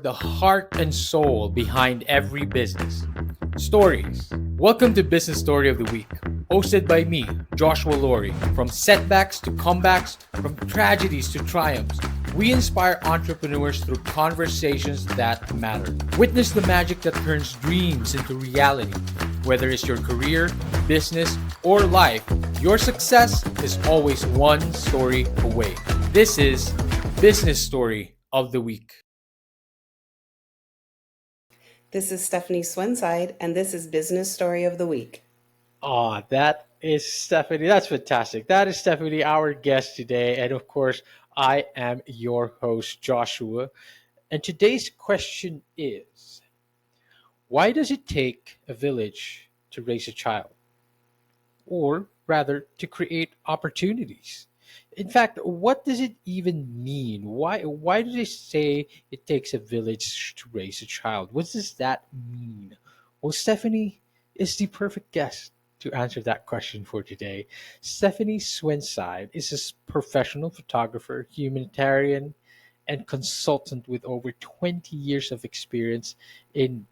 the heart and soul behind every business. Stories. Welcome to Business Story of the Week, hosted by me, Joshua Laurie. From setbacks to comebacks, from tragedies to triumphs, we inspire entrepreneurs through conversations that matter. Witness the magic that turns dreams into reality. Whether it's your career, business, or life, your success is always one story away. This is Business Story of the Week. This is Stephanie Swenseid, and this is Business Story of the Week. That is Stephanie. That's fantastic. That is Stephanie, our guest today. And of course, I am your host, Joshua. And today's question is, why does it take a village to raise a child? Or rather, to create opportunities? In fact, what does it even mean? Why do they say it takes a village to raise a child? What does that mean? Well, Stephanie is the perfect guest to answer that question for today. Stephanie Swenseid is a professional photographer, humanitarian, and consultant with over 20 years of experience in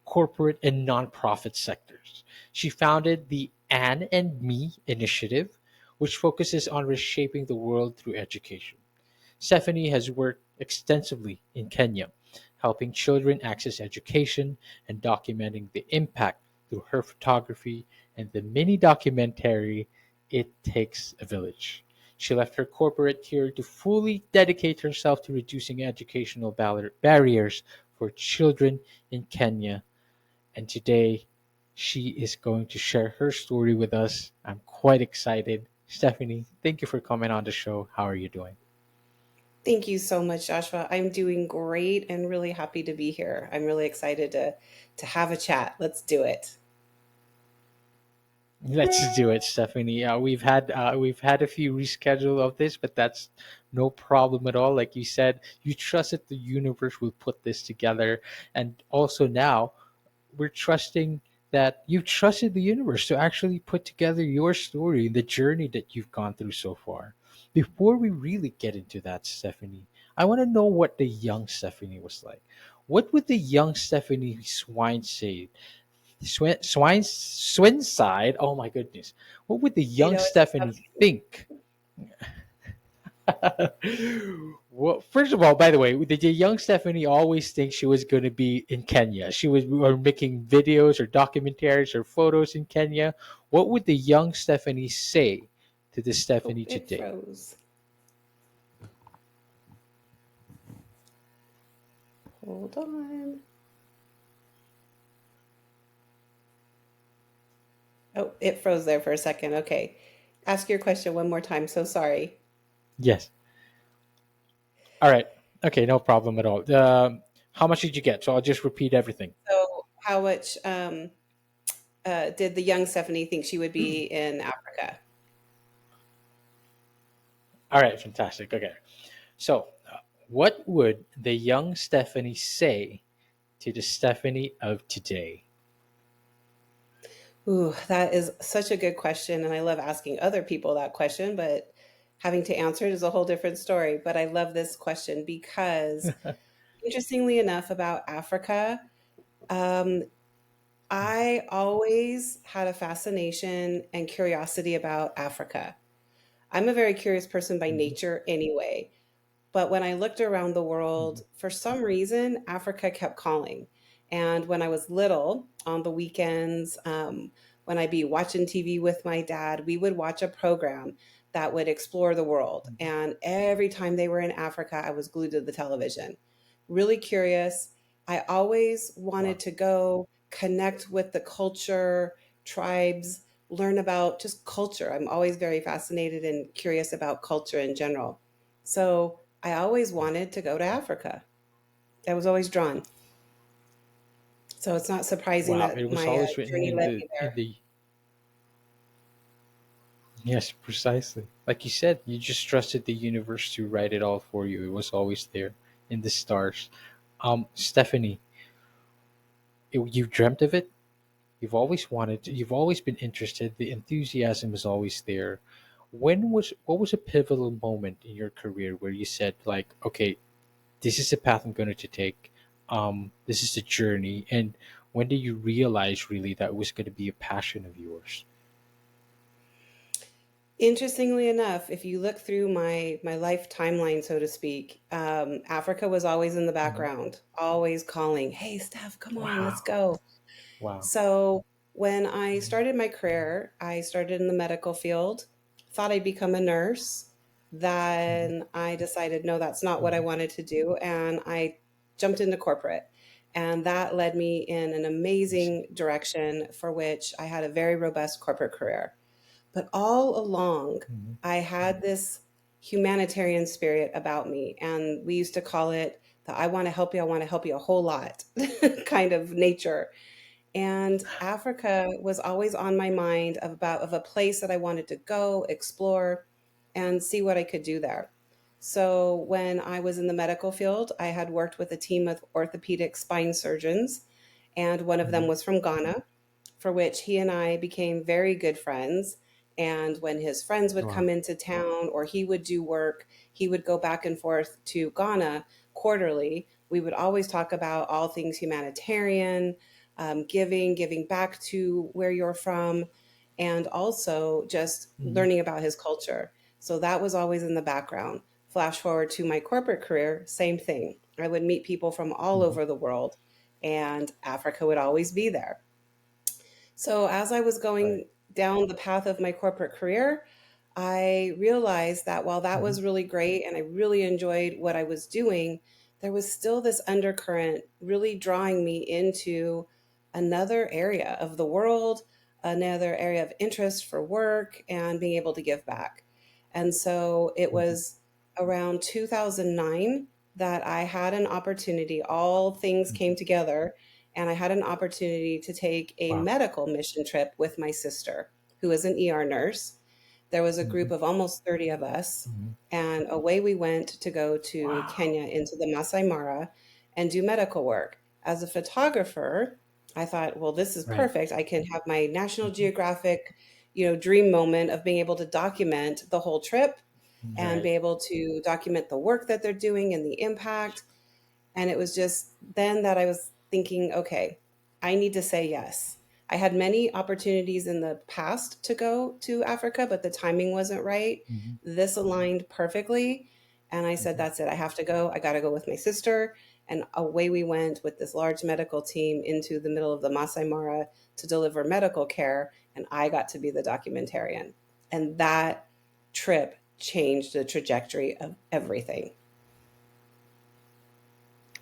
corporate and nonprofit sectors. She founded the Anne and Me initiative, which focuses on reshaping the world through education. Stephanie has worked extensively in Kenya, helping children access education and documenting the impact through her photography and the mini documentary It Takes a Village. She left her corporate career to fully dedicate herself to reducing educational barriers for children in Kenya, and today she is going to share her story with us. I'm quite excited. Stephanie, thank you for coming on the show. How are you doing? Thank you so much, Joshua. I'm doing great and really happy to be here. I'm really excited to have a chat. Let's do it. Let's do it, Stephanie. We've had a few reschedule of this, but that's no problem at all. Like you said, you trusted the universe will put this together, and also now we're trusting that you've trusted the universe to actually put together your story and the journey that you've gone through so far. Before we really get into that, Stephanie, I want to know what the young Stephanie was like. What would the young Stephanie Swine say? Swinside? Oh my goodness. What would the I young know it's a tough. Stephanie think? Well, first of all, by the way, did the young Stephanie always think she was going to be in Kenya? She was or making videos or documentaries or photos in Kenya. What would the young Stephanie say to the Oh, Stephanie it today? froze. Hold on. Oh, it froze there for a second. Okay. Ask your question one more time. So sorry. Yes. All right. Okay, no problem at all. How much did you get? So I'll just repeat everything. So, how much did the young Stephanie think she would be in Africa? All right, fantastic. Okay. So, what would the young Stephanie say to the Stephanie of today? Ooh, that is such a good question. And I love asking other people that question, but having to answer it is a whole different story. But I love this question because, interestingly enough, about Africa, um, I always had a fascination and curiosity about Africa. I'm a very curious person by Mhm. nature anyway. But when I looked around the world, for some reason, Africa kept calling. And when I was little, on the weekends, when I'd be watching TV with my dad, we would watch a program that would explore the world. Mhm. And every time they were in Africa, I was glued to the television. Really curious. I always wanted Wow. to go connect with the culture, tribes, learn about just culture. I'm always very fascinated and curious about culture in general. So I always wanted to go to Africa. I was always drawn. So it's not surprising Wow, that it was my always written journey in led the me in there. the yes, precisely. Like you said, you just trusted the universe to write it all for you. It was always there in the stars. Stephanie, you've dreamt of it. You've always been interested. The enthusiasm is always there. What was a pivotal moment in your career where you said like, okay, this is the path I'm going to take. This is the journey. And when did you realize really that it was going to be a passion of yours? Interestingly enough, if you look through my life timeline, so to speak, Africa was always in the Mhm. background, always calling, "Hey, Steph, come on, let's Wow. go." Wow. So when I Mhm. started my career, I started in the medical field, thought I'd become a nurse. Mhm. Then I decided, no, that's not what I Mhm. wanted to do. And I jumped into corporate. And that led me in an I see. amazing direction for which I had a very robust corporate career. But all along, Mhm. I had this humanitarian spirit about me. And we used to call it the I want to help you, I want to help you a whole lot kind of nature. And Africa was always on my mind of a place that I wanted to go, explore, and see what I could do there. So when I was in the medical field, I had worked with a team of orthopedic spine surgeons, and one of them Mhm. was from Ghana, for which he and I became very good friends. And when his friends would come Wow. into town or he would do work, he would go back and forth to Ghana quarterly. We would always talk about all things humanitarian, giving back to where you're from, and also just Mhm. learning about his culture. So that was always in the background. Flash forward to my corporate career, same thing. I would meet people from all Mhm. over the world, and Africa would always be there. So as I was Right. going down the path of my corporate career, I realized that while that Mhm. was really great and I really enjoyed what I was doing, there was still this undercurrent really drawing me into another area of the world, another area of interest for work and being able to give back. And so it Mhm. was around 2009 that I had an opportunity, all things Mhm. came together, and I had an opportunity to take a Wow. medical mission trip with my sister, who is an ER nurse. There was a group Mhm. of almost 30 of us, Mhm. and away we went to go to Wow. Kenya into the Masai Mara and do medical work. As a photographer, I thought, well, this is Right. perfect. I can have my National Mhm. Geographic, dream moment of being able to document the whole trip and Right. be able to document the work that they're doing and the impact. And it was just then that I was thinking, okay, I need to say yes. I had many opportunities in the past to go to Africa, but the timing wasn't right. Mhm. This aligned perfectly. And I said, Mhm. that's it. I have to go. I got to go with my sister. And away we went with this large medical team into the middle of the Masai Mara to deliver medical care. And I got to be the documentarian. And that trip changed the trajectory of everything.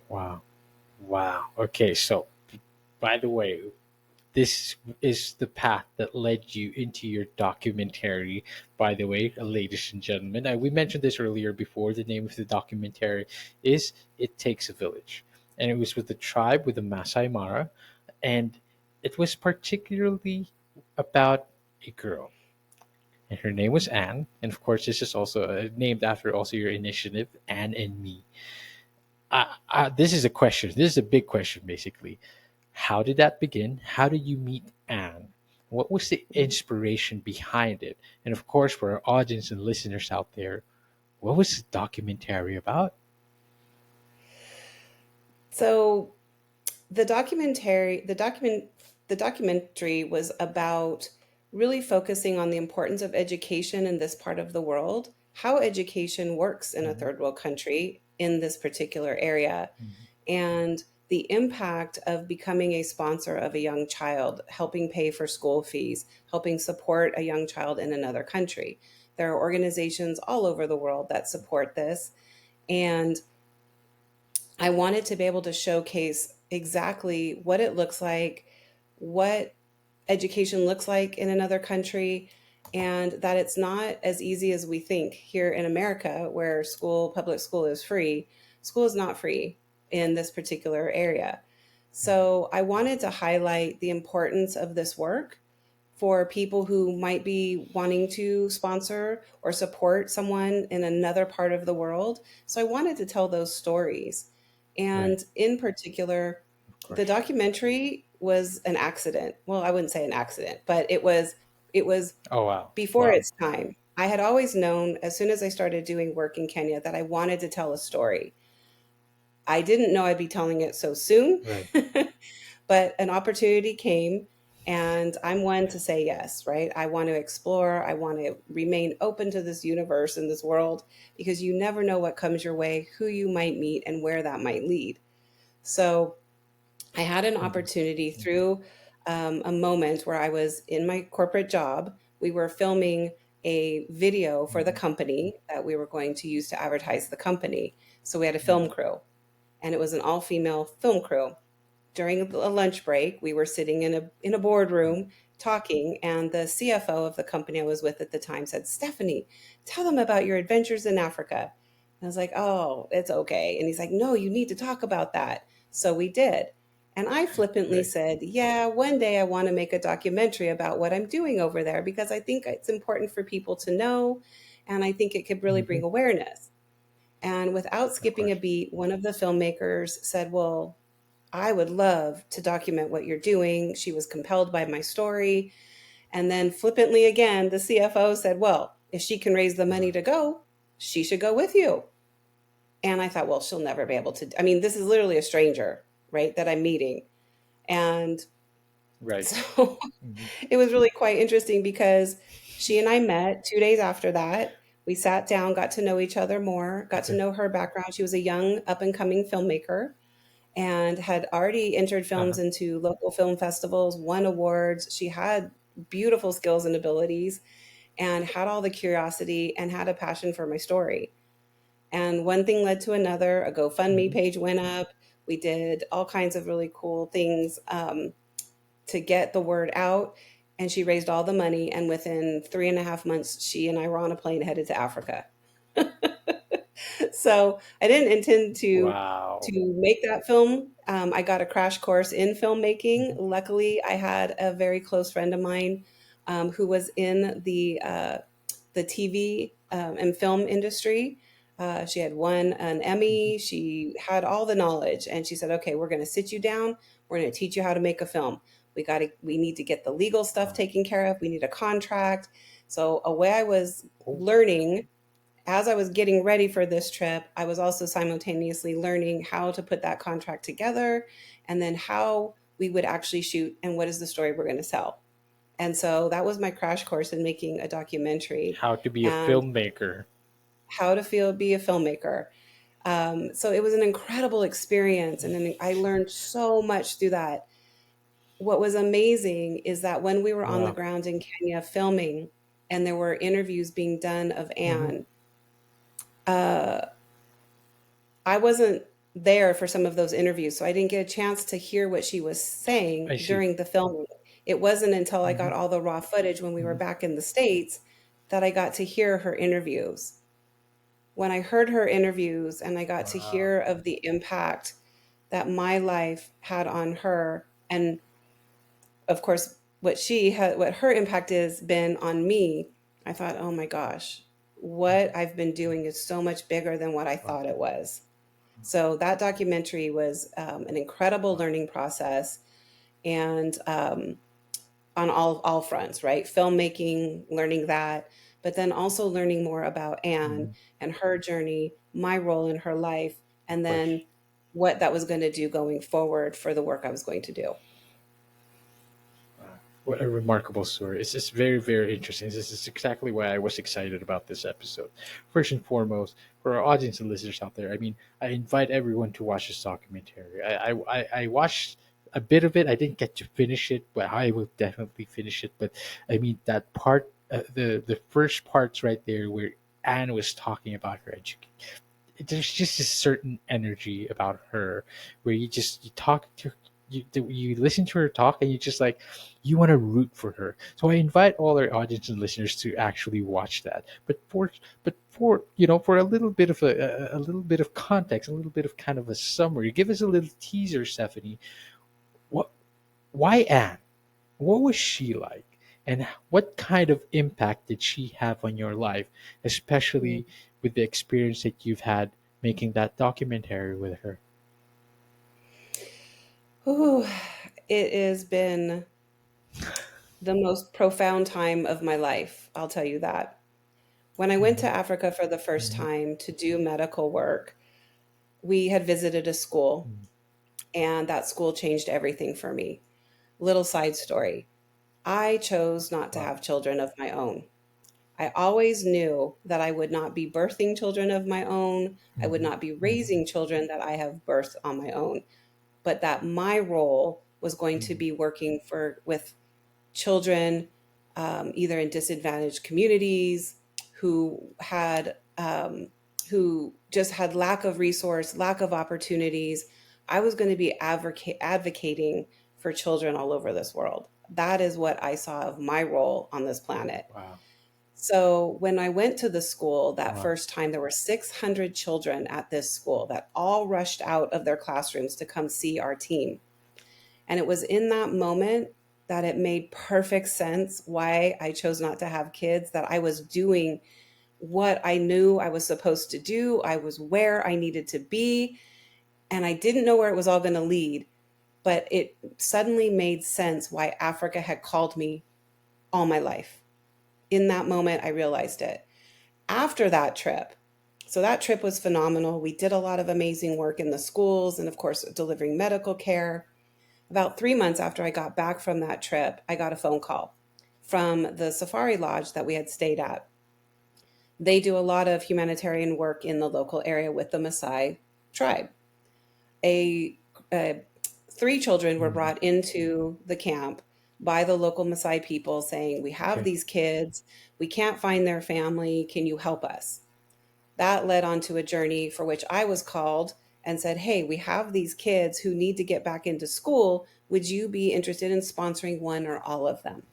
Wow. Wow. Okay. So, by the way, this is the path that led you into your documentary. By the way, ladies and gentlemen, we mentioned this earlier before. The name of the documentary is "It Takes a Village," and it was with the tribe, with the Masai Mara, and it was particularly about a girl, and her name was Anne. And of course, this is also named after also your initiative, Anne and Me. This is a question. This is a big question, basically. How did that begin? How did you meet Anne? What was the inspiration behind it? And of course, for our audience and listeners out there, what was the documentary about? So the documentary was about really focusing on the importance of education in this part of the world, how education works in a Mhm. third world country in this particular area, Mhm. and the impact of becoming a sponsor of a young child, helping pay for school fees, helping support a young child in another country. There are organizations all over the world that support this, and I wanted to be able to showcase exactly what it looks like, what education looks like in another country, and that it's not as easy as we think here in America, where public school is free. School is not free in this particular area. Mhm. So I wanted to highlight the importance of this work for people who might be wanting to sponsor or support someone in another part of the world. So I wanted to tell those stories. Right, And in particular, of the course. documentary was an accident. Well, I wouldn't say an accident, but it was Oh, wow. before Wow. its time. I had always known as soon as I started doing work in Kenya that I wanted to tell a story. I didn't know I'd be telling it so soon, Right. but an opportunity came, and I'm one to say yes, right? I want to explore, I want to remain open to this universe and this world, because you never know what comes your way, who you might meet, and where that might lead. So I had an Mhm. opportunity Mhm. through a moment where I was in my corporate job. We were filming a video for the Mhm. company that we were going to use to advertise the company. So we had a film Mhm. crew, and it was an all-female film crew. During a lunch break, we were sitting in a boardroom talking, and the CFO of the company I was with at the time said, "Stephanie, tell them about your adventures in Africa." And I was like, "Oh, it's okay." And he's like, "No, you need to talk about that." So we did. And I flippantly Right. said, "Yeah, one day I want to make a documentary about what I'm doing over there, because I think it's important for people to know, and I think it could really bring Mhm. awareness." And without Of skipping a course. beat, one of the filmmakers said, "Well, I would love to document what you're doing." She was compelled by my story. And then flippantly again, the CFO said, "Well, if she can raise the money Uh, to go, she should go with you." And I thought, well, she'll never be able to. I mean, this is literally a stranger, right, that I'm meeting. And right. so Mhm. it was really quite interesting, because she and I met 2 days after that. We sat down, got to know each other more, got to Okay. know her background. She was a young, up and coming filmmaker, and had already entered films Uh-huh. into local film festivals, won awards. She had beautiful skills and abilities, and had all the curiosity, and had a passion for my story. And one thing led to another. A GoFundMe Mhm. page went up. We did all kinds of really cool things to get the word out. And she raised all the money. And within 3.5 months, she and I were on a plane headed to Africa. So I didn't intend Wow. to make that film. I got a crash course in filmmaking. Mhm. Luckily, I had a very close friend of mine who was in the TV and film industry. She had won an Mhm. Emmy. She had all the knowledge, and she said, "Okay, we're going to sit you down. We're going to teach you how to make a film. We need to get the legal stuff Wow. taken care of. We need a contract." So, away I was Oh. learning. As I was getting ready for this trip, I was also simultaneously learning how to put that contract together, and then how we would actually shoot, and what is the story we're going to tell. And so that was my crash course in making a documentary, How to be a and filmmaker. how to feel be a filmmaker. So it was an incredible experience, and then I learned so much through that. What was amazing is that when we were on the Wow. ground in Kenya filming, and there were interviews being done of Mhm. Anne, uh, I wasn't there for some of those interviews, so I didn't get a chance to hear what she was saying I see. during the filming. It wasn't until I got Mhm. all the raw footage when we were Mhm. back in the States that I got to hear her interviews. When I heard her interviews and I got to Wow. hear of the impact that my life had on her, and of course what her impact has been on me, I thought, "Oh my gosh, what I've been doing is so much bigger than what I Wow. thought it was." So that documentary was an incredible Wow. learning process, and on all fronts, right? Filmmaking, learning that, but then also learning more about Anne Mhm. and her journey, my role in her life, and Of course. then what that was going to do going forward for the work I was going to do. What a remarkable story. It's just very, very interesting. This is exactly why I was excited about this episode. First and foremost, for our audience and listeners out there, I mean, I invite everyone to watch this documentary. I watched a bit of it. I didn't get to finish it, but I will definitely finish it. But I mean, that part, the first parts right there where Anne was talking about her education, there's just a certain energy about her where you talk to you listen to her talk and you just like you want to root for her. So I invite all our audience and listeners to actually watch that. But for for a little bit of a little bit of context, a little bit of kind of a summary, give us a little teaser, Stephanie. What why Anne? What was she like? And what kind of impact did she have on your life, especially with the experience that you've had making that documentary with her? Ooh, it has been the most profound time of my life, I'll tell you that. When I went to Mhm. Africa for the first Mhm. time to do medical work, we had visited a school, Mm. and that school changed everything for me. Little side story. I chose not to Wow. have children of my own. I always knew that I would not be birthing children of my own. I would Mhm. not be Mhm. raising children that I have birthed on my own, but that my role was going to Mhm. be working with children, either in disadvantaged communities who had who just had lack of resource, lack of opportunities. I was going to be advocating for children all over this world. That is what I saw of my role on this planet. Wow. So when I went to the school that Wow. first time, there were 600 children at this school that all rushed out of their classrooms to come see our team. And it was in that moment that it made perfect sense why I chose not to have kids, that I was doing what I knew I was supposed to do. I was where I needed to be, and I didn't know where it was all going to lead. But it suddenly made sense why Africa had called me all my life. In that moment, I realized it. After that trip, so that trip was phenomenal. We did a lot of amazing work in the schools and, of course, delivering medical care. About 3 months after I got back from that trip, I got a phone call from the safari lodge that we had stayed at. They do a lot of humanitarian work in the local area with the Maasai tribe. A, uh, Three children were Mhm. brought into the camp by the local Maasai people saying, "We have Okay. these kids, we can't find their family, can you help us?" That led on to a journey for which I was called and said, "Hey, we have these kids who need to get back into school. Would you be interested in sponsoring one or all of them?"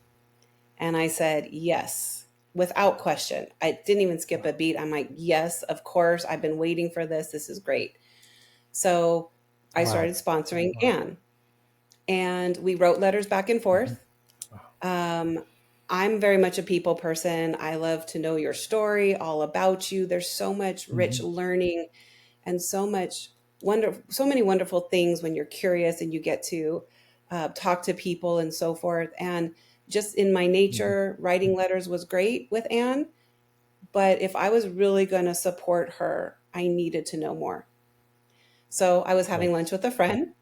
And I said, "Yes," without question. I didn't even skip a Wow. beat. I'm like, "Yes, of course. I've been waiting for this. This is great." So I Wow. started sponsoring Wow. Anne, and we wrote letters back and Mhm. forth. Wow. Um, I'm very much a people person. I love to know your story, all about you. There's so much rich Mhm. learning and so many wonderful things when you're curious and you get to talk to people and so forth. And just in my Mhm. nature, writing letters was great with Anne. But if I was really going to support her, I needed to know more. So I was having lunch Yes. with a friend,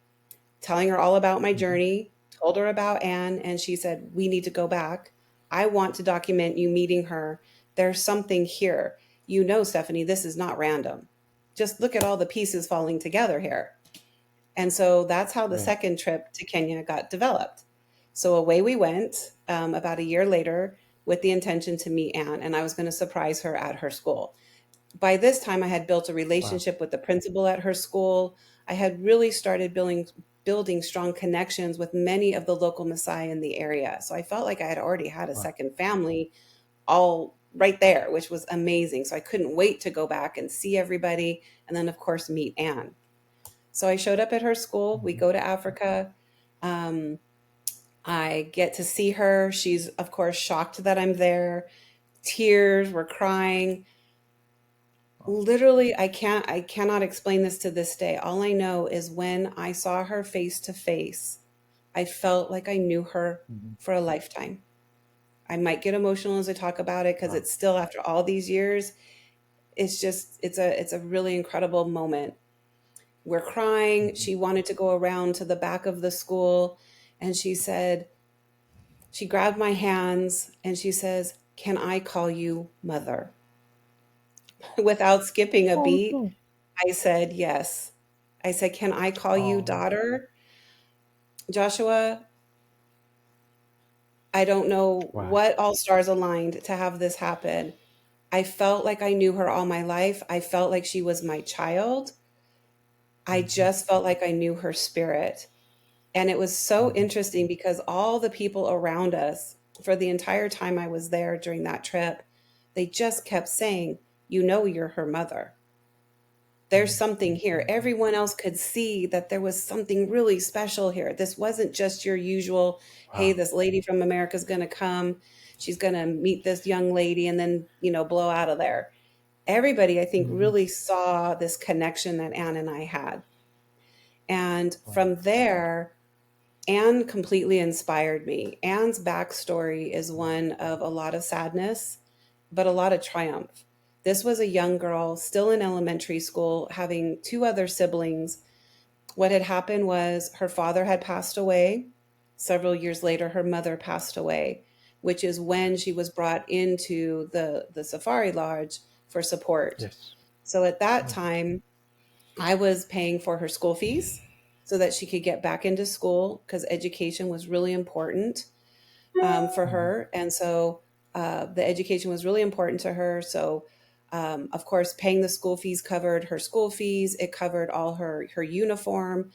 telling her all about my Mhm. journey, told her about Anne, and she said, "We need to go back. I want to document you meeting her. There's something here. You know, Stephanie, this is not random. Just look at all the pieces falling together here." And so that's how the Right. second trip to Kenya got developed. So away we went about a year later with the intention to meet Anne, and I was going to surprise her at her school. By this time, I had built a Wow. relationship with the principal at her school. I had really started building strong connections with many of the local Maasai in the area. So I felt like I had already had a Wow. second family all right there, which was amazing. So I couldn't wait to go back and see everybody and then, of course, meet Anne. So I showed up at her school. We Mhm. go to Africa. Um, I get to see her. She's, of course, shocked that I'm there. Tears, we're crying. Wow. Literally, I cannot explain this to this day. All I know is when I saw her face to face, I felt like I knew her Mhm. for a lifetime. I might get emotional as I talk about it because Wow. it's still after all these years. It's a really incredible moment. We're crying. Mhm. She wanted to go around to the back of the school, and she grabbed my hands and she says, "Can I call you mother?" Without skipping a Oh beat, no. I said, "Yes." I said, "Can I call you Oh. daughter?" Joshua, I don't know Wow. what all stars aligned to have this happen. I felt like I knew her all my life. I felt like she was my child. I Mhm. just felt like I knew her spirit. And it was so Mhm. interesting because all the people around us, for the entire time I was there during that trip, they just kept saying, "You know, you're her mother. There's Mhm. something here." Mhm. Everyone else could see that there was something really special here. This wasn't just your usual, "Hey, Wow. this lady from America is going to come. She's going to meet this young lady and then, blow out of there." Everybody, I think, Mhm. really saw this connection that Anne and I had. And Wow. from there, Anne completely inspired me. Anne's backstory is Wow. one of a lot of sadness, but a lot of triumph. This was a young girl still in elementary school, having two other siblings. What had happened was her father had passed away. Several years later, her mother passed away, which is when she was brought into the safari lodge for support. Yes. So at that Oh, time, I was paying for her school fees so that she could get back into school because education was really important for mhm, her. And so the education was really important to her. So, of course, paying the school fees covered her school fees. It covered all her uniform.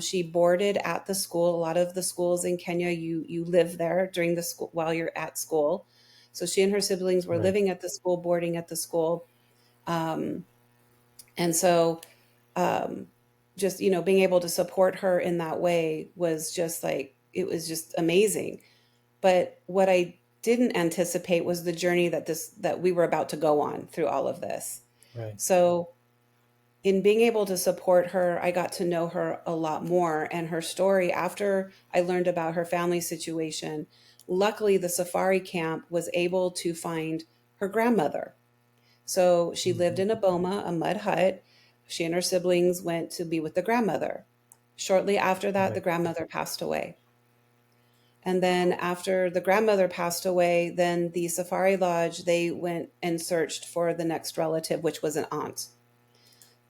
She boarded at the school. A lot of the schools in Kenya, you live there during the school while you're at school. So she and her siblings were right, living at the school, boarding at the school. Um, and so um, just, being able to support her in that way was just like, it was just amazing. But what I didn't anticipate was the journey that we were about to go on through all of this. right. So in being able to support her, I got to know her a lot more and her story after I learned about her family situation. Luckily, the safari camp was able to find her grandmother. So she lived Mhm, in a boma, a mud hut. She and her siblings went to be with the grandmother. Shortly after that, the right. grandmother passed away. And then after the grandmother passed away, then the safari lodge, they went and searched for the next relative, which was an aunt.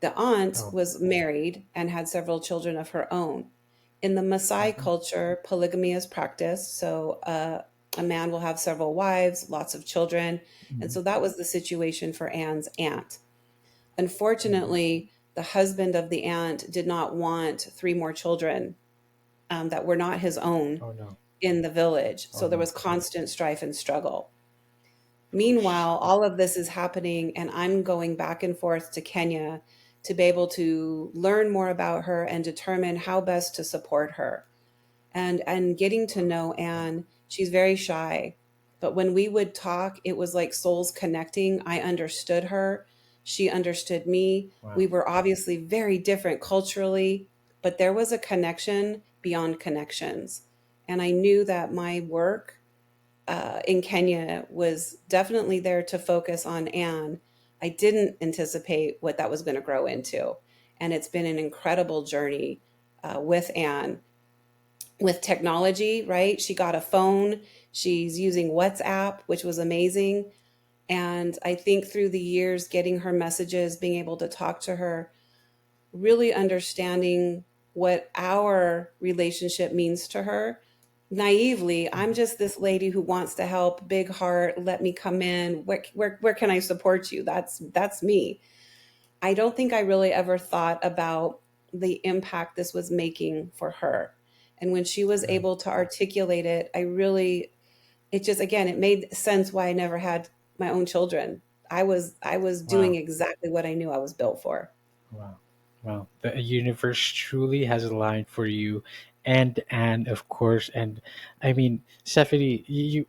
The aunt Oh, was married and had several children of her own. In the Maasai mhm, culture, polygamy is practiced. So a man will have several wives, lots of children. And mhm, so that was the situation for Anne's aunt. mhm. Unfortunately, the husband of the aunt did not want three more children that were not his own Oh no. in the village. Oh So there no. was constant strife and struggle. Meanwhile, all of this is happening, and I'm going back and forth to Kenya to be able to learn more about her and determine how best to support her. And getting to know Anne, she's very shy. But when we would talk, it was like souls connecting. I understood her. She understood me. Wow. We were obviously very different culturally, but there was a connection beyond connections. And I knew that my work in Kenya was definitely there to focus on Anne. I didn't anticipate what that was going to grow into. And it's been an incredible journey with Anne with technology, right? She got a phone. She's using WhatsApp, which was amazing. And I think through the years, getting her messages, being able to talk to her, really understanding what our relationship means to her. Naively, I'm Mhm, just this lady who wants to help, big heart, let me come in. Where can I support you? That's me. I don't think I really ever thought about the impact this was making for her. And when she was right. able to articulate it, it just, again, it made sense why I never had my own children. I was doing Wow. exactly what I knew I was built for. Wow. Wow. The universe truly has aligned for you and of course and I mean, Stephanie,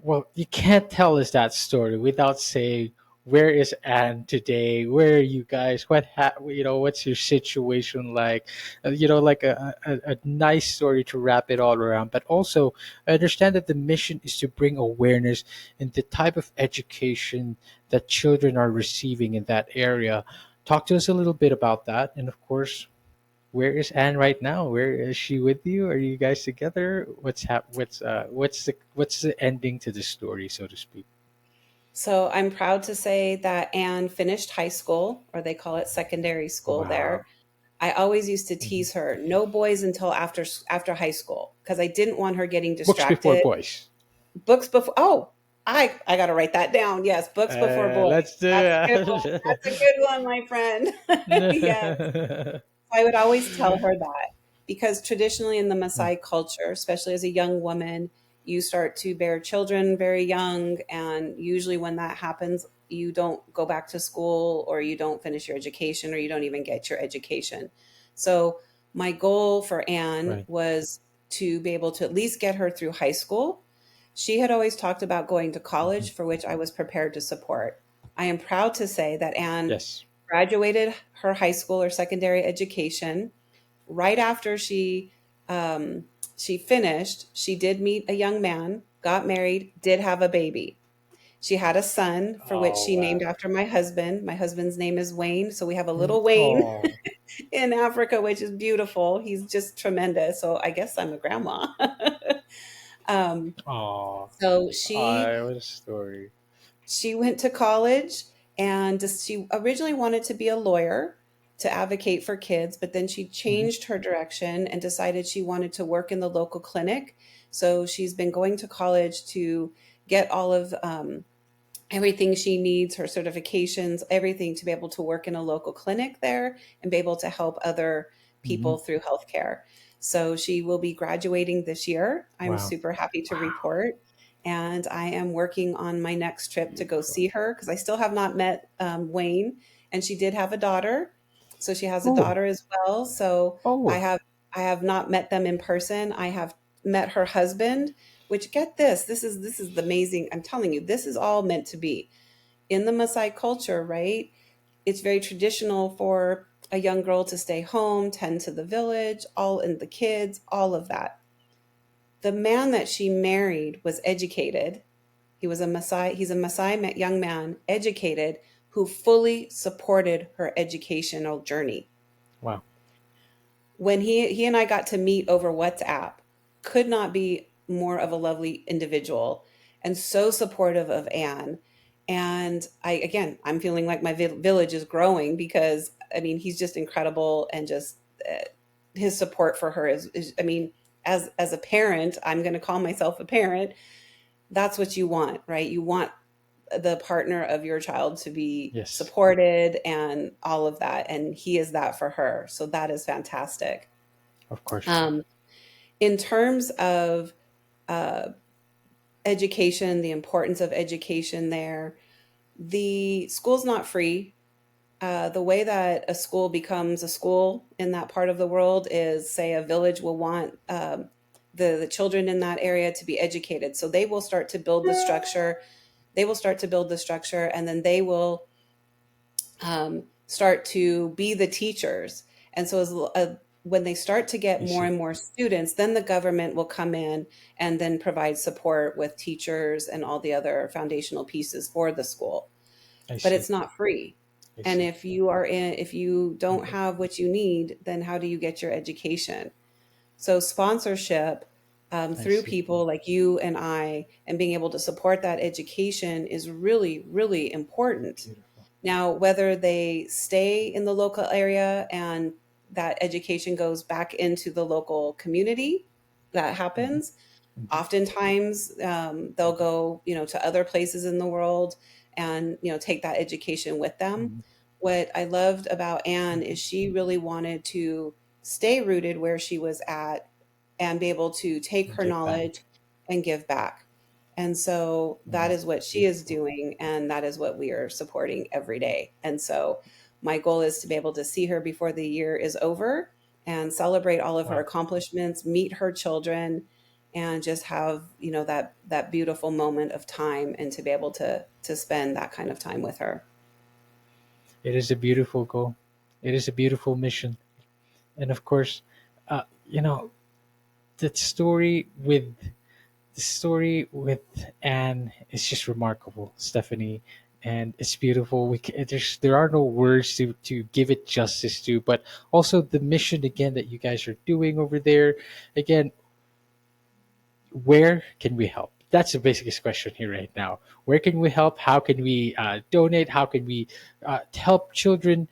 well, you can't tell us that story without saying where is Anne today? Where are you guys? What's your situation like? Like a nice story to wrap it all around. But also, I understand that the mission is to bring awareness in the type of education that children are receiving in that area. Talk to us a little bit about that, and of course, where is Anne right now? Where is she with you? Are you guys together? What's the ending to the story, so to speak? So I'm proud to say that Anne finished high school, or they call it secondary school Wow. there. I always used to Mhm. tease her, no boys until after high school, because I didn't want her getting Books before distracted. boys. Books before, oh, I got to write that down. Yes, books before boys. Let's do That's a good one. it. That's a good one, my friend. Yes. I would always tell her that because traditionally in the Maasai culture, especially as a young woman, you start to bear children very young. And usually, when that happens, you don't go back to school or you don't finish your education or you don't even get your education. So, my goal for Anne Right. was to be able to at least get her through high school. She had always talked about going to Mhm. college, for which I was prepared to support. I am proud to say that Anne Yes. graduated her high school or secondary education. Right after she finished, she did meet a young man, got married, did have a baby. She had a son for which Oh she named wow. after my husband. My husband's name is Wayne, so we have a little Wayne Oh. in Africa, which is beautiful. He's just tremendous. So I guess I'm a grandma. um, Oh. so I what a story. she went to college, and she originally wanted to be a lawyer to advocate for kids, but then she Hmm. changed her direction and decided she wanted to work in the local clinic. So she's been going to college to get all of everything she needs, her certifications, everything to be able to work in a local clinic there and be able to help other Hmm. people through healthcare. So she will be graduating this year. I'm Wow. super happy to Wow. report. And I am working on my next trip to go Beautiful. see her because I still have not met Wayne. And she did have a daughter. So she has a Oh. daughter as well. So I Oh. have I have not met them in person. I have met her husband, which, get this, this is the amazing. I'm telling you, this is all meant to be in the Maasai culture, right? It's very traditional for a young girl to stay home, tend to the village, all in the kids, all of that. The man that she married was educated. He was a Maasai, he's a Maasai young man, educated, who fully supported her educational journey. Wow. When he and I got to meet over WhatsApp, could not be more of a lovely individual and so supportive of Anne. And I'm feeling like my village is growing because I mean, he's just incredible, and just his support for her is I mean, as a parent, I'm going to call myself a parent. That's what you want, right? You want the partner of your child to be Yes. supported and all of that, and he is that for her. So that is fantastic. Of course. Um, in terms of uh, education, the importance of education there, the school's not free. The way that a school becomes a school in that part of the world is, say, a village will want the children in that area to be educated. So they will start to build the structure. They will start to build the structure, and then they will start to be the teachers. And so, when they start to get I more see. and more students, then the government will come in and then provide support with teachers and all the other foundational pieces for the school. I But see. it's not free. I And see. if you don't Mhm. have what you need, then how do you get your education? So sponsorship I through see. people like you and I, and being able to support that education is really, really important. Beautiful. Now, whether they stay in the local area and that education goes back into the local community, that Hmm. happens. Hmm. Oftentimes, they'll Hmm. go, to other places in the world and, take that education with them. Hmm. What I loved about Anne Hmm. is she really wanted to stay rooted where she was at and be able to take And her give back. knowledge and give back. And so that Wow. is what she is Beautiful. doing, and that is what we are supporting every day. And so my goal is to be able to see her before the year is over and celebrate all of her Wow. accomplishments, meet her children, and just have, that beautiful moment of time, and to be able to spend that kind of time with her. It is a beautiful goal. It is a beautiful mission. And of course, you know, that story with Anne is just remarkable, Stephanie, and it's beautiful. There are no words to give it justice to, but also the mission again that you guys are doing over there. Again, where can we help? That's the basic question here right now. Where can we help? How can we donate? How can we help children,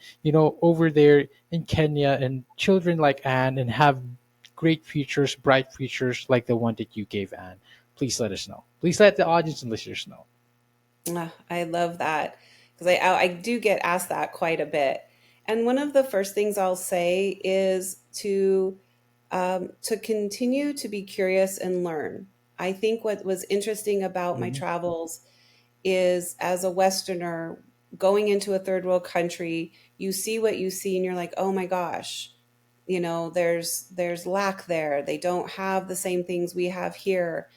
over there in Kenya, and children like Anne, and have great futures, bright futures like the one that you gave Anne? Please let us know. Please let the audience and listeners know. I love that because I do get asked that quite a bit. And one of the first things I'll say is to continue to be curious and learn. I think what was interesting about my Hmm. travels is, as a Westerner going into a third world country, you see what you see and you're like, oh my gosh, there's lack there. They don't have the same things we have here.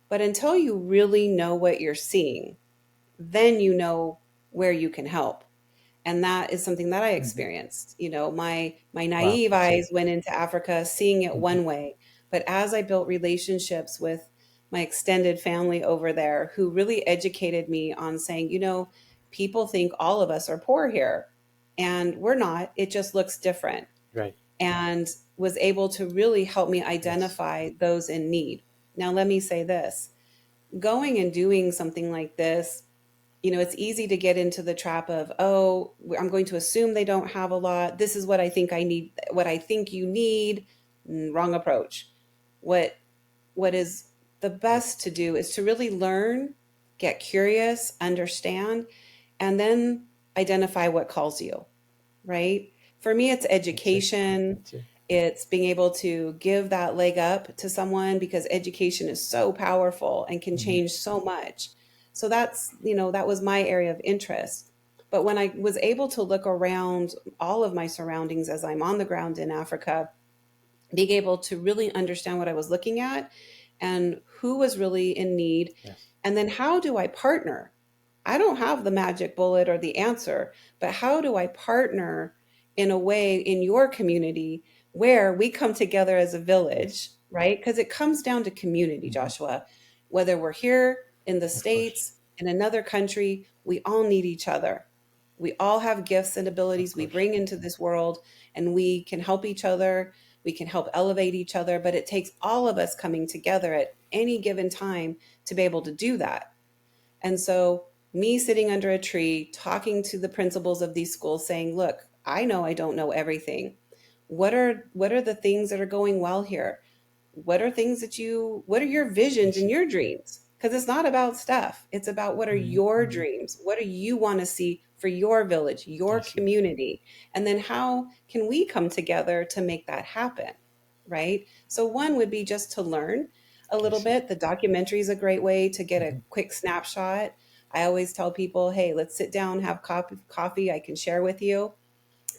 But until you really know what you're seeing, then you know where you can help. And that is something that I Hmm. experienced. My Wow, naive same. eyes went into Africa seeing it Hmm. one way, but as I built relationships with my extended family over there who really educated me on saying, people think all of us are poor here, and we're not. It just looks different. Right. And was able to really help me Yes. identify those in need. Now, let me say this, going and doing something like this, it's easy to get into the trap of, oh, I'm going to assume they don't have a lot. This is what I think I need, what I think you need. Wrong approach. What what is the best Yes. to do is to really learn, get curious, understand, and then identify what calls you, right? For me, it's That's it. education. That's it. It's being able to give that leg up to someone because education is so powerful and can Hmm. change so much. So that was my area of interest. But when I was able to look around all of my surroundings as I'm on the ground in Africa, being able to really understand what I was looking at and who was really in need. Yes. And then how do I partner? I don't have the magic bullet or the answer, but how do I partner in a way in your community where we come together as a Yes. village, right? Because it comes down to community, Hmm. Joshua. Whether we're here in the Of course. States, in another country, we all need each other. We all have gifts and Of abilities we course. bring into this world, and we can help each other. We can help elevate each other, but it takes all of us coming together at any given time to be able to do that. And so, me sitting under a tree, talking to the principals of these schools, saying, "Look, I know I don't know everything. What are the things that are going well here? What are your visions Yes. and your dreams? Because it's not about stuff. It's about what are your Mm-hmm. dreams? What do you want to see for your village, I your see. community? And then how can we come together to make that happen?" Right? So one would be just to learn a I little see. bit. The documentary is a great way to get a Hmm. quick snapshot. I always tell people, hey, let's sit down, have coffee I can share with you.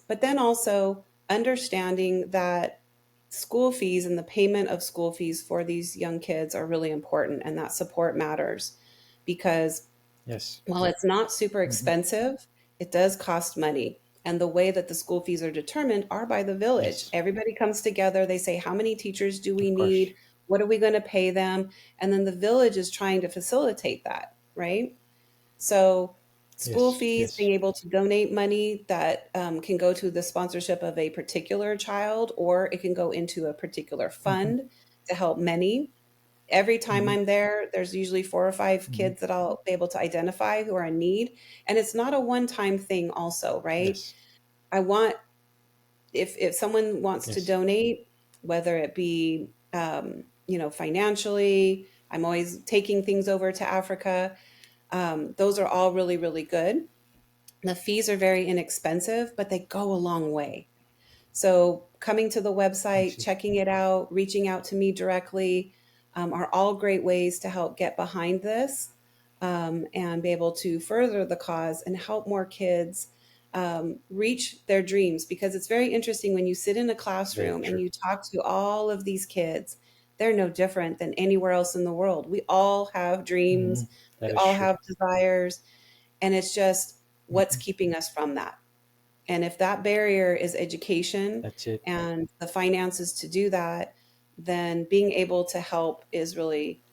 But then also understanding that school fees and the payment of school fees for these young kids are really important, and that support matters because Yes. while it's not super Hmm. expensive, it does cost money. And the way that the school fees are determined are by the village. Yes. Everybody comes together. They say, how many teachers do we Of course. need? What are we going to pay them? And then the village is trying to facilitate that, right? So, school Yes. fees, Yes. being able to donate money that can go to the sponsorship of a particular child, or it can go into a particular Hmm. fund to help many. Every time Hmm. I'm there, there's usually 4 or 5 Hmm. kids that I'll be able to identify who are in need. And it's not a one time thing, also, right? Yes. I want, if someone wants to Yes. donate, whether it be, financially, I'm always taking things over to Africa. Those are all really, really good. The fees are very inexpensive, but they go a long way. So, coming to the I website, see. checking it out, reaching out to me directly are all great ways to help get behind this and be able to further the cause and help more kids reach their dreams. Because it's very interesting when you sit in a Very classroom and true. you talk to all of these kids, they're no different than anywhere else in the world. We all have Hmm. dreams, we That is all true. have desires, and it's just what's Hmm. keeping us from that. And if that barrier is education That's it. and the finances to do that, then being able to help is really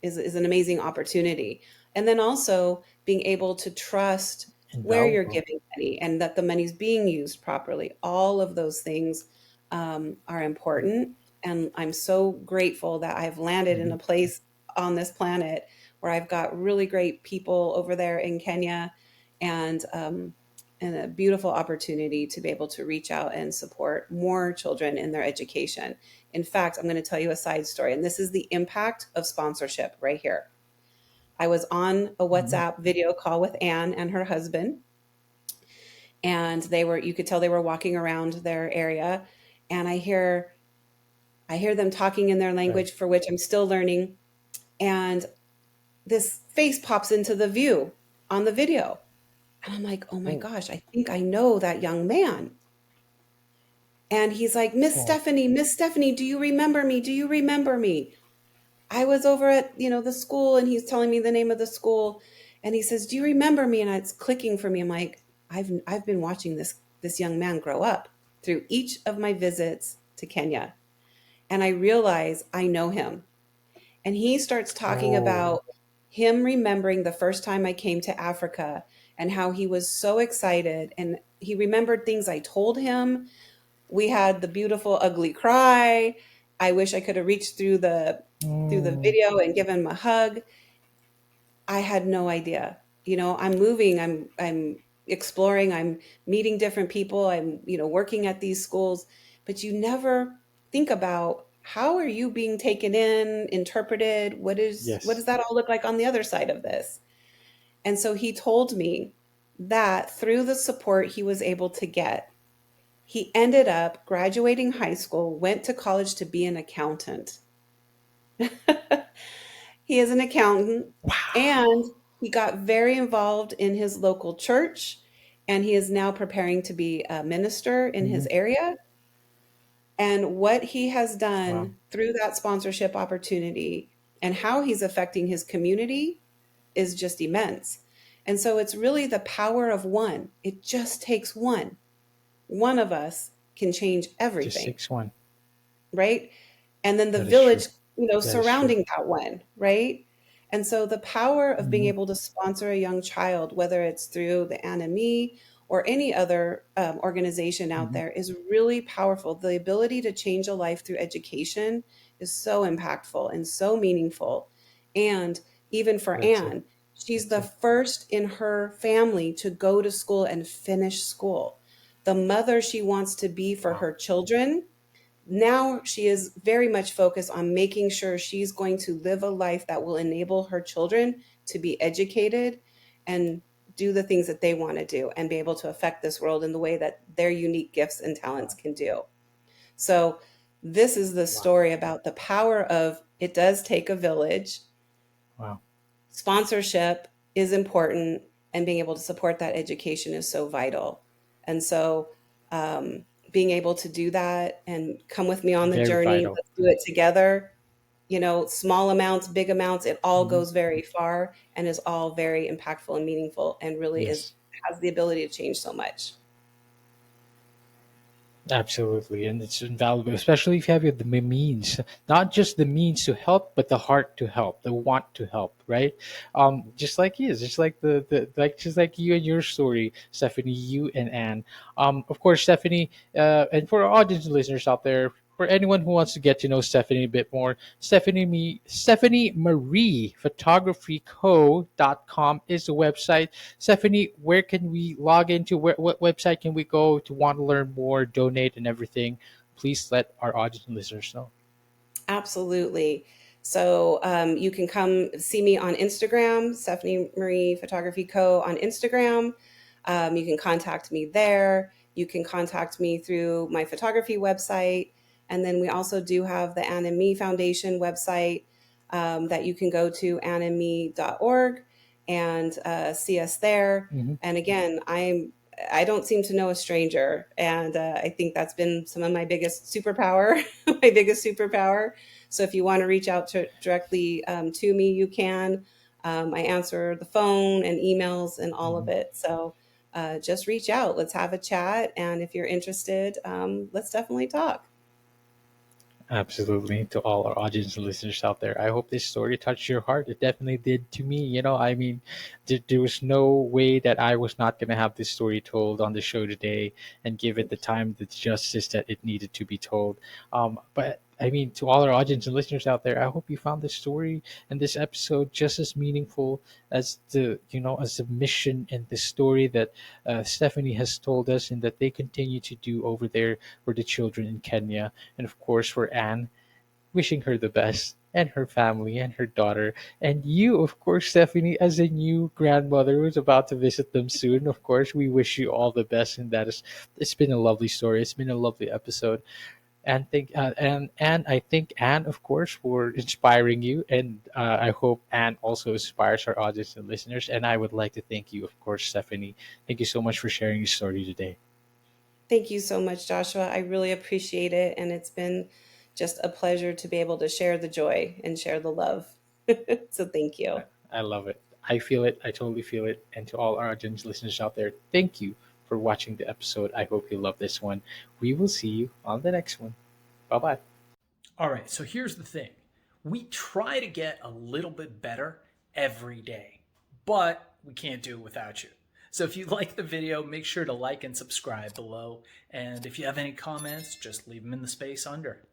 is an amazing opportunity. And then also being able to trust where you're Invaluable. giving money and that the money's being used properly. All of those things are important. And I'm so grateful that I've landed in Hmm. a place on this planet where I've got really great people over there in Kenya, and a beautiful opportunity to be able to reach out and support more children in their education. In fact, I'm going to tell you a side story, and this is the impact of sponsorship right here. I was on a Hmm. WhatsApp video call with Anne and her husband, and you could tell they were walking around their area, and I hear them talking in their Right. language for which I'm still learning, and this face pops into the view on the video. And I'm like, "Oh my Oh. gosh, I think I know that young man." And he's like, Oh. Miss Stephanie, do you remember me? Do you remember me? I was over at, the school, and he's telling me the name of the school. And he says, do you remember me? And it's clicking for me. I'm like, I've been watching this young man grow up through each of my visits to Kenya. And I realize I know him. And he starts talking Oh, about him remembering the first time I came to Africa and how he was so excited. And he remembered things I told him. We had the beautiful ugly cry. I wish I could have reached through the mm, video and given him a hug. I had no idea. I'm moving, I'm exploring, I'm meeting different people, I'm, working at these schools, but you never think about how are you being taken in, interpreted? What yes. does that all look like on the other side of this? And so he told me that through the support he was able to get, he ended up graduating high school, went to college to be an accountant. He is an accountant and Wow. he got very involved in his local church and he is now preparing to be a minister in his Mhm. area. And what he has Wow. done through that sponsorship opportunity and how he's affecting his community is just immense. And so it's really the power of one. It just takes one. One of us can change Just everything, 6-1. right? And then the That is true. village, That is true. surrounding that one, right? And so the power of being Mhm. able to sponsor a young child, whether it's through the Anime or any other organization out Mhm. there, is really powerful. The ability to change a life through education is so impactful and so meaningful. And even for That's it. Anne, she's That's the it. first in her family to go to school and finish school. The mother she wants to be for Wow. her children, now she is very much focused on making sure she's going to live a life that will enable her children to be educated and do the things that they want to do and be able to affect this world in the way that their unique gifts and talents Wow. can do. So, this is the Wow. story about the power of it does take a village. Wow. Sponsorship is important, and being able to support that education is so vital. And so, um, being able to do that and come with me on the Very journey, vital. let's do it together. Small amounts, big amounts, it all Mhm. goes very far and is all very impactful and meaningful and really is Yes. has the ability to change so much. Absolutely, and it's invaluable, especially if you have the means, not just the means to help, but the heart to help, the want to help, right? Just like you, just like just like you and your story, Stephanie, you and Anne. Of course, Stephanie, and for our audience listeners out there, for anyone who wants to get to know Stephanie a bit more, Stephanie Marie Photography Co.com is the website. Stephanie, where can we log into? What website can we go to want to learn more, donate, and everything? Please let our audience and listeners know. Absolutely. So you can come see me on Instagram, Stephanie Marie Photography Co. on Instagram. You can contact me there. You can contact me through my photography website. And then we also do have the Anna Me Foundation website that you can go to anime.org and see us there. Hmm. And again, I don't seem to know a stranger, and I think that's been some of my biggest superpower, my biggest superpower. So if you want to reach out directly to me, you can. I answer the phone and emails and all Hmm. of it. So just reach out. Let's have a chat. And if you're interested, let's definitely talk. Absolutely. To all our audience and listeners out there, I hope this story touched your heart. It definitely did to me. I mean, there was no way that I was not going to have this story told on the show today and give it the time, the justice that it needed to be told. But I mean, to all our audience and listeners out there, I hope you found this story and this episode just as meaningful as as the mission and the story that Stephanie has told us and that they continue to do over there for the children in Kenya, and of course for Anne, wishing her the best, and her family and her daughter, and you, of course, Stephanie, as a new grandmother who's about to visit them soon. Of course, we wish you all the best, and that is, it's been a lovely story. It's been a lovely episode, and I thank Anne, of course, for inspiring you, and I hope Anne also inspires our audience and listeners. And I would like to thank you, of course, Stephanie. Thank you so much for sharing your story today. Thank you so much, Joshua. I really appreciate it. And it's been just a pleasure to be able to share the joy and share the love. So thank you. I love it. I feel it. I totally feel it. And to all our audience listeners out there, thank you for watching the episode. I hope you love this one. We will see you on the next one. Bye bye. All right, so here's the thing. We try to get a little bit better every day, but we can't do it without you. So if you like the video, make sure to like and subscribe below. And if you have any comments, just leave them in the space under.